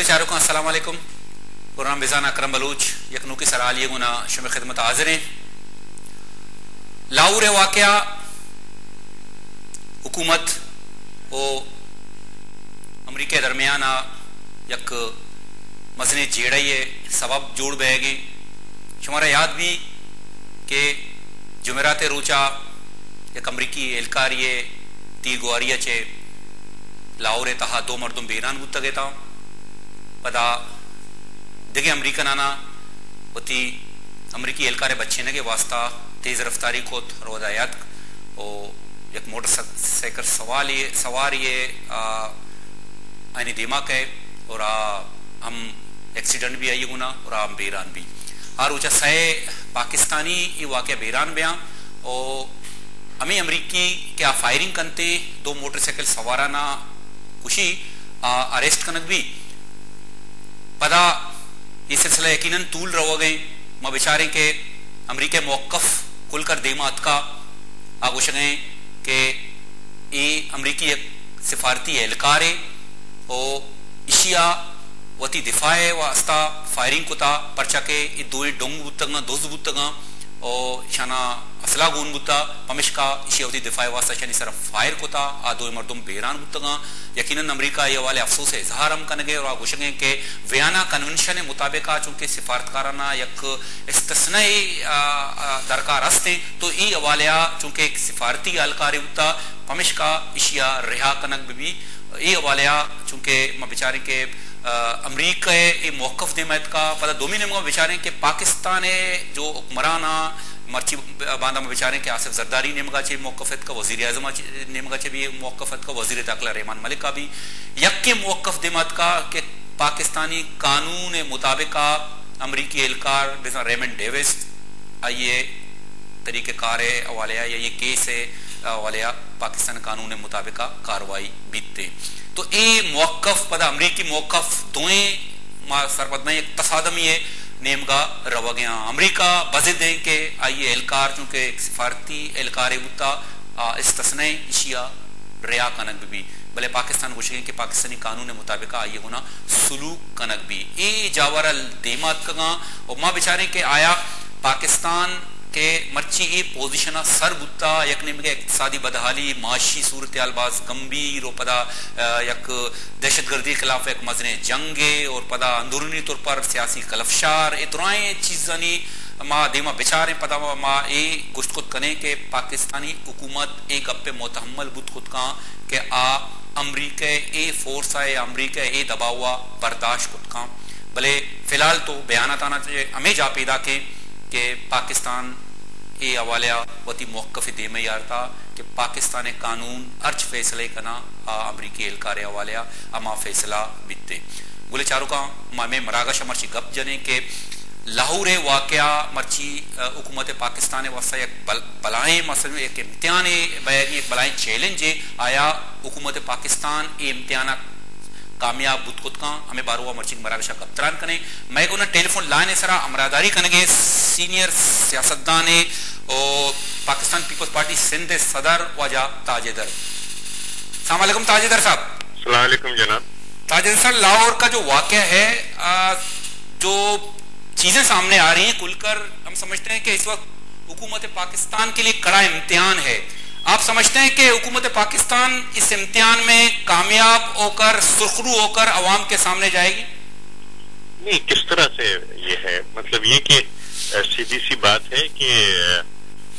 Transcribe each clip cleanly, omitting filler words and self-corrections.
गुले चारों को अस्सलाम वालेकुम। प्रोग्राम बिजान अकरम बलूच यकनू की सरालिए गुना शुम खिदमत हाजिर लाहौर वाकया हुकूमत ओ अमरीका दरमियान यक मजने जेड़े सबब जोड़ बहेगी शुमारा याद भी के जुमेरात रोचा एक अमरीकी एहलकारिये तीर गुआरिया चे लाहौर तहा दो मर्दुम बेरान बुत्ता गेता पदा दिगे अमरीका नाना होती अमरीकी एहलकारे बच्चे ने के वास्ता तेज रफ्तारी को रोदायात ओ एक मोटरसाइकिल सवार ये आने दिमाग है और हम एक्सीडेंट भी आई गुना और हम बेरान भी और ऊंचा सहे पाकिस्तानी ये वाक़या बेरान बया और हमें अमरीकी क्या फायरिंग करते दो मोटरसाइकिल सवाराना खुशी अरेस्ट कनक भी पदा ये सिलसिला यकीनन तूल रहो गए माँ बेचारे के अमरीका मौकफ खुलकर देमात का आगोश गए कि ये अमरीकी एक सिफारती एहलकार है और इशिया वती दिफाए वास्ता फायरिंग कुता परचा के ये दो डोंग बुतगा दोस्त बुतगा और शाना असला गुन बुता पमिशका इशियावती दिफाए वास्ता शानी सरफ फायर कुता आ दो मर्दुम बेरान बुतगा यकीनन अमरीका ये वाले अफसोस इजहार हम कनगे और आगोशंगे के वियना कन्वेंशन मुताबिक चूंकि सिफारतकाराना यक इस्तिस्नाई दरकार हस्ते तो ई हवाले चूंकि एक सिफारती अलकारी बुता पमिशका इशिया रिहा कनक भी ये हवाले चूंकि मैं बेचारे के अमरीका ये मौकफ देमत का पता दो महीने बेचारे के पाकिस्तान जो हुक्मराना मर्ची बांधा में बेचारे के आसिफ जरदारी नेमगा चे मौकफत का वजीर आजम नेमगा चे भी मौकफत का वजीर दाखिला रहमान मलिक का भी यक के मौकफ देमत का के पाकिस्तानी कानून मुताबिक अमरीकी एहलकार जैसा रेमंड डेविस आइए तरीक़ेकार हवाले या ये केस है हवाले पाकिस्तान कानून मुताबिक कार्रवाई बीतते तो ये मौकफ पदा अमरीकी मौकफ दोएं सरबत में एक तसादमी है नेमगा रवा गया अमरीका बजे दें के आइए एहलकार चूंकि एक सिफारती एहलकार बुता इस्तिस्ना इशिया रिया कनक भी भले पाकिस्तान कुछ के पाकिस्तानी कानून मुताबिक आइए होना सुलूक कनक भी ए जावर देमात का और माँ बेचारे के आया पाकिस्तान के मर्ची ए पोजिशन सर बुत्ता यकने में इक्तिसादी बदहाली माशी सूरत अलबाज गंभीर और पदा यक दहशतगर्दी के खिलाफ एक मजने जंगे और पदा अंदरूनी तौर पर सियासी कलफशार इतराएं चीज़ानी माँ देमा बेचारे पदा माँ ए गुश्त खुद कने के पाकिस्तानी हुकूमत एक अपे मोतहम्मल बुत खुद का के अमरीका ए फोर्स है अमरीका ए दबावा बर्दाश्त खुद का भले फिलहाल तो बयानात आना चाहिए हमें जा पैदा के पाकिस्तान ये हवाले वती मौकफ दे में यार था कि पाकिस्तान कानून अर्ज फैसले कना अमरीकी एहलकार हवाले अमा फैसला बीतते बोले चारों का मामे मरागा शमर्ची गप जने के लाहौर वाकया मर्ची हुकूमत पाकिस्तान वास्ता एक बलाएं मसल एक इम्तिहान बैगी एक बलाएं चैलेंज आया हुकूमत पाकिस्तान ये इम्तिहान कामयाब बुत का हमें बारुआ मर्ची मरागशा कप्तान कने मैं को ना टेलीफोन लाने सरा अमरादारी कनगे सीनियर सियासतदान और पाकिस्तान पीपल्स पार्टी सिंध सदर वजा ताजेदर। अस्सलाम वालेकुम ताजेदर साहब। अस्सलाम वालेकुम जनाब। ताजेदर साहब लाहौर का जो वाकया है जो चीजें सामने आ रही हैं खुलकर हम समझते हैं कि इस वक्त हुकूमत पाकिस्तान के लिए कड़ा इम्तिहान है। आप समझते हैं कि हुकूमत पाकिस्तान इस इम्तिहान में कामयाब होकर सुरखरू होकर अवाम के सामने जाएगी? नहीं, किस तरह से ये है मतलब ये कि सीधी सी बात है कि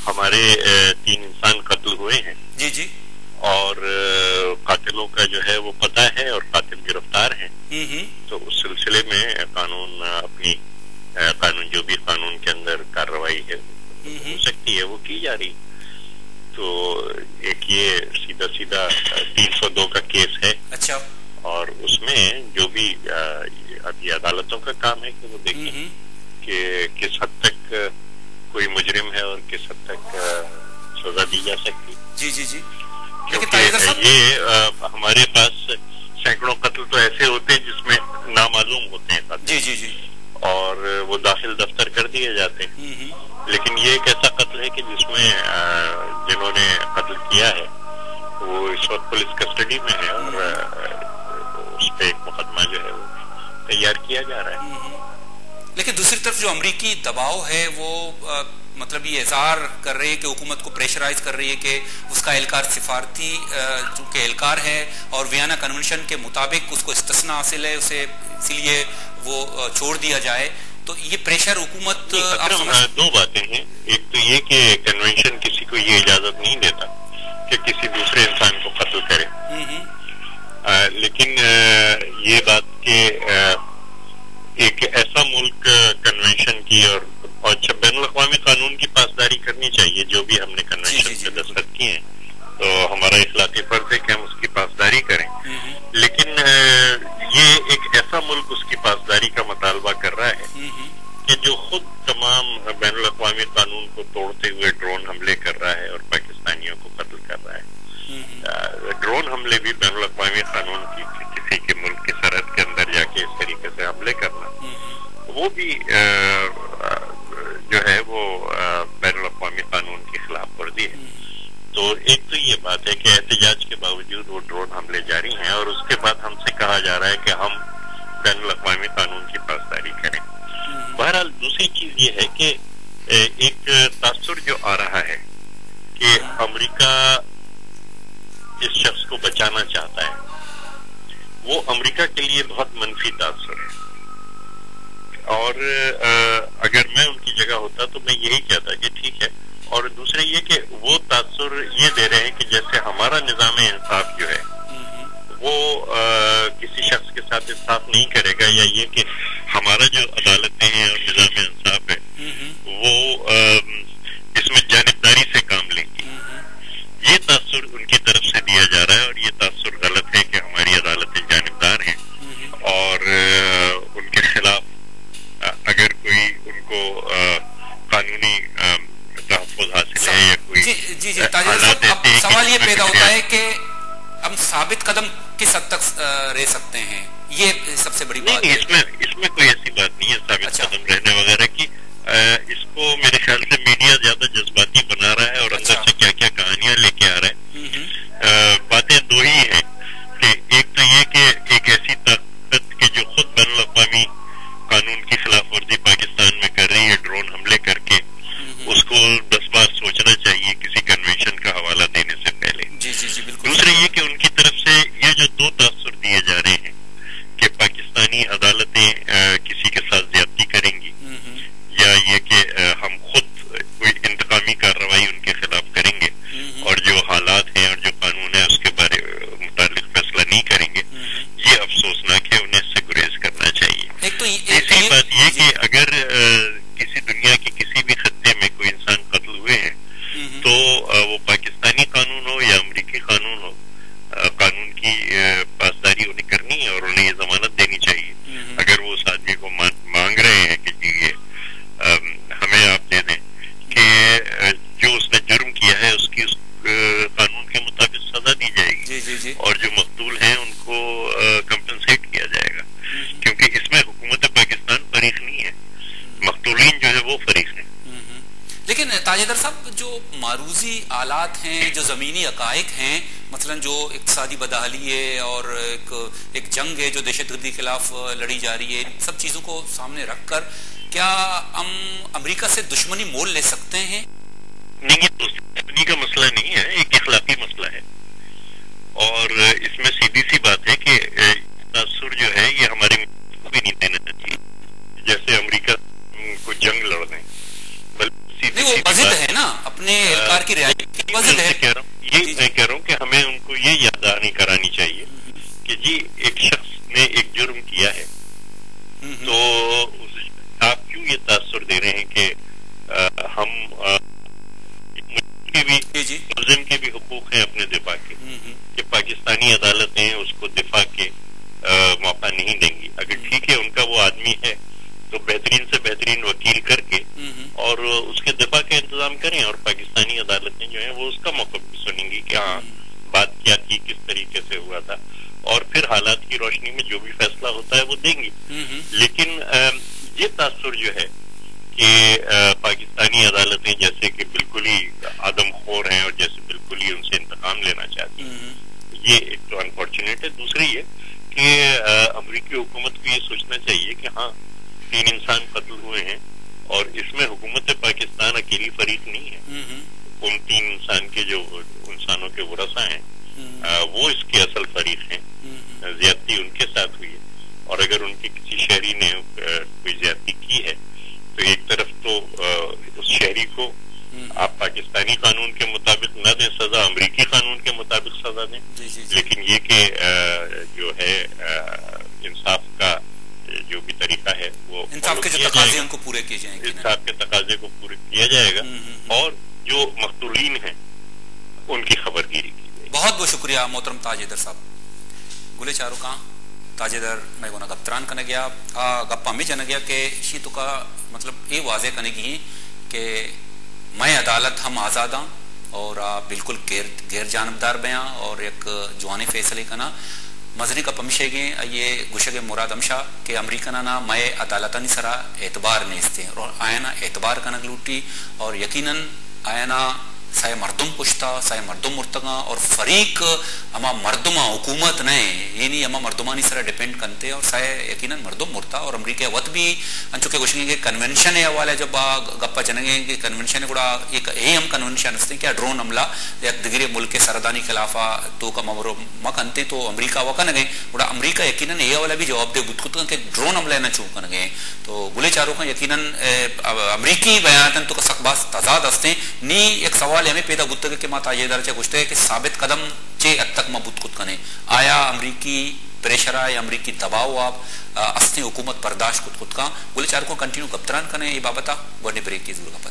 हमारे 3 इंसान कत्ल हुए हैं जी जी और कातिलों का जो है वो पता है और कातिल गिरफ्तार हैं। तो उस सिलसिले में कानून जो भी कानून के अंदर कार्रवाई है हो सकती है वो की जा रही। तो एक ये सीधा 302 का केस है। अच्छा। और उसमें जो भी अभी अदालतों का काम है कि वो देखें कि किस हद तक कोई मुजरिम है और किस हद तक सजा दी जा सकती। जी जी जी। क्योंकि ये हमारे पास सैकड़ों कत्ल तो ऐसे होते हैं जिसमें नामालूम होते हैं जी जी जी और वो दाखिल दफ्तर कर दिए जाते हैं। लेकिन ये एक ऐसा कत्ल है कि जिसमें जिन्होंने कत्ल किया है वो इस वक्त पुलिस कस्टडी में है और उस पर एक मुकदमा जो है वो तैयार किया जा रहा है। लेकिन दूसरी तरफ जो अमरीकी दबाव है वो मतलब ये इज़हार कर रही है कि हुकूमत को प्रेशराइज कर रही है कि उसका एहलकार सिफारती चूंकि एहलकार है और वियना कन्वेंशन के मुताबिक उसको इस्तिस्ना हासिल है, उसे इसीलिए वो छोड़ दिया जाए। तो ये प्रेशर हुकूमत दो बातें हैं। एक तो ये कि कन्वेंशन किसी को ये इजाजत नहीं देता कि किसी दूसरे इंसान को कत्ल करे, लेकिन ये बात कि एक ऐसा मुल्क कन्वेंशन की और बैनुल अक़वामी कानून की पासदारी करनी चाहिए। जो भी हमने कन्वेंशन पे दस्तखत किए हैं तो हमारा इखलाकी फर्ज है कि हम उसकी पासदारी करें, लेकिन ये एक ऐसा मुल्क उसकी पासदारी का मुतालबा कर रहा है कि जो खुद तमाम बैनुल अक़वामी कानून को तोड़ते हुए ड्रोन हमले कर रहा है और पाकिस्तानियों को कत्ल कर रहा है। ड्रोन हमले भी बैनुल अक़वामी कानून की किसी के मुल्क की सरहद के अंदर जाके इस तरीके से हमले करना, वो भी जो है वो बैनुल अक़वामी कानून की खिलाफ वर्जी है। तो एक तो ये बात है कि एहतजाज के बावजूद वो ड्रोन हमले जारी हैं और उसके बाद हमसे कहा जा रहा है कि हम बैनुल अक़वामी कानून की पासदारी करें। बहरहाल दूसरी चीज ये है कि एक तासुर जो आ रहा है कि अमेरिका इस शख्स को बचाना चाहता है, वो अमेरिका के लिए बहुत मनफी तासुर है। और अगर मैं उनकी जगह होता तो मैं यही कहता कि ठीक है। और दूसरे ये कि वो तासुर ये दे रहे हैं कि जैसे हमारा निज़ाम इंसाफ जो है वो किसी शख्स के साथ इंसाफ नहीं करेगा, या ये कि हमारा जो अदालतें हैं और निज़ाम इंसाफ है वो इसमें जानिबदारी से काम लेंगी। ये तासुर उनकी तरफ से दिया जा रहा है और ये तासुर गलत है कि हमारी अदालतें जानिबदार हैं और उनके खिलाफ अगर कोई उनको कानूनी तहफ़्फ़ुज़ हासिल है या कोई जी अब सवाल ये पैदा होता है कि हम साबित कदम किस हद तक रह सकते हैं, ये सबसे बड़ी बात है। इसमें कोई ऐसी बात नहीं है साबित कदम रहने वगैरह की। इसको मेरे ख्याल से मीडिया ज्यादा जज्बाती बना रहा है और अंदर से क्या क्या कहानियां लेके आ रहा है। बातें दो ही हैं कि एक तो ये कि एक ऐसी ताकत कि जो खुद बैनुल अक़वामी कानून की खिलाफ वर्जी पाकिस्तान में कर रही है ड्रोन हमले करके, उसको 10 बार सोचना चाहिए किसी कन्वेंशन का हवाला देने से पहले। जी बिल्कुल। दूसरे ये कि उनकी तरफ से ये जो दो तासुर दिए जा रहे हैं कि पाकिस्तानी अदालतें किसी के साथ ज्यादती करेंगी या ये कि हम खुद कोई इंतकामी कार्रवाई उनके खिलाफ करेंगे और जो हालात हैं और जो कानून है उसके बारे मुतालिक फैसला नहीं करेंगे, ये अफसोसनाक है। उन्हें इससे गुरेज करना चाहिए। तीसरी बात ये कि अगर किसी दुनिया के किसी भी खत्ते में कोई इंसान कत्ल हुए हैं तो वो पाकिस्तानी कानून हो या अमरीकी कानून हो, कानून की पासदारी उन्हें करनी है और उन्हें ये जमानत देनी चाहिए। अगर वो उस आदमी को मांग रहे हैं कि जी ये हमें आप दे दें कि जो उसने जुर्म किया है उसकी उस कानून के मुताबिक सजा दी जाएगी और जो मकतूल हैं उनको कंपनसेट किया जाएगा, क्योंकि इसमें हुकूमत पाकिस्तान फरीक नहीं है, मकतूलीन जो है वो फरीक है। लेकिन ताजेदर साहब, जो मारूजी आलात हैं, जो ज़मीनी हक़ाइक़ हैं, मसलन जो इक़्तिसादी बदहाली है और एक जंग है जो दहशतगर्दी के खिलाफ लड़ी जा रही है, इन सब चीज़ों को सामने रखकर क्या हम अमेरिका से दुश्मनी मोल ले सकते हैं? नहीं, ये दुश्मनी का मसला नहीं है, एक इखलाकी मसला है। और इसमें सीधी सी बात है कि तासुर जो है ये हमारे भी नहीं देना चाहिए। जैसे अमेरिका को जंग लड़ने नहीं, वो वज़ीद है ना अपने एहलकार की रियायत की वज़ीद है। मैं कह रहा हूँ कि हमें उनको ये याद करानी चाहिए कि जी एक शख्स ने एक जुर्म किया है तो आप क्यों ये तासुर दे रहे हैं कि हम मुल्ज़िम के भी हुकूक हैं अपने दिफा के, कि पाकिस्तानी अदालतें उसको दिफा के मौका नहीं देंगी। अगर ठीक है उनका वो आदमी है तो बेहतरीन से बेहतरीन वकील करके और उसके दिफा का इंतजाम करें और पाकिस्तानी अदालतें जो हैं वो उसका मौक़िफ़ भी सुनेंगी कि हाँ बात क्या थी, किस तरीके से हुआ था, और फिर हालात की रोशनी में जो भी फैसला होता है वो देंगी। लेकिन ये तासुर जो है कि पाकिस्तानी अदालतें जैसे कि बिल्कुल ही आदमखोर हैं और जैसे बिल्कुल ही उनसे इंतकाम लेना चाहती हैं, ये एक तो अनफॉर्चुनेट है। दूसरी ये कि अमेरिकी हुकूमत को ये सोचना चाहिए कि हाँ 3 इंसान कत्ल हुए हैं और इसमें हुकूमत पाकिस्तान अकेली फरीक नहीं है। उन 3 इंसान के जो इंसानों के वरसा हैं वो इसके असल फरीक हैं। ज्यादती उनके साथ हुई है और अगर उनके किसी शहरी ने कोई ज्यादती की है तो एक तरफ तो उस शहरी को आप पाकिस्तानी कानून के मुताबिक न दें सजा, अमेरिकी कानून के मुताबिक सजा दें, लेकिन ये कि जो है इंसाफ का जो भी तरीका है वो इंसाफ के जो तकाजे उनको पूरे किए जाएंगे, इंसाफ के तकाजे को पूरे किया जाएगा और जो मकतूलीन हैं उनकी खबरगिरी की जाएगी। बहुत बहुत शुक्रिया मोहतरम ताजेदर साहब। गुले चारों का ताजेदर मैं गोना गप्तरान करने गया गप्पा में जाने गया कि शी तो का मतलब ये वाजे करने की कि मैं अदालत हम आज़ाद हाँ और आप बिल्कुल गैर जानबदार बयां और एक जवानी फैसले का ना मजनी का पमशेगे ये गुशगे मुराद हमशा के अमरीका ना मैं अदालतानी सरा एतबार नहीं इसते और आयना एतबार का नगलूटी और यकीनन आयना साय मर्दुम पुश्ता साय मर्दुम मुर्तगा और फरीक अमा मर्दुमा हुकूमत ने ये नहीं अमा मर्दुमानी सरा डिपेंड करते और साय यकीनन मर्दुम मुर्ता और अमरीका वत भी अंचुके कुछ के कन्वेंशन है हवाले जब गप्पा चनेंगे कि कन्वेंशन गुड़ा एक हम कन्वेंशन हस्ते क्या ड्रोन हमला या दिगरे मुल्क के सरदानी खिलाफा तो का मवरो मक अंते तो अमरीका वकन गए गुड़ा अमरीका यकीनन ये वाला भी जवाब दे बुत के ड्रोन हमला न चूकन गए तो गुले चारों का यकीनन अमरीकी बयान तो सकबास तजाद हस्ते नी एक सवाल हमें पैदा गुत्तगे के माता ये दर्जा गुश्ते है कि साबित कदम चे हद तक मबूत खुद कने आया अमरीकी प्रेशर आया अमरीकी दबाव आप अस्ते हुकूमत बर्दाश्त खुद का गुले चार को कंटिन्यू गप्तरान कने ये बाबता बड़े ब्रेक की जरूरत।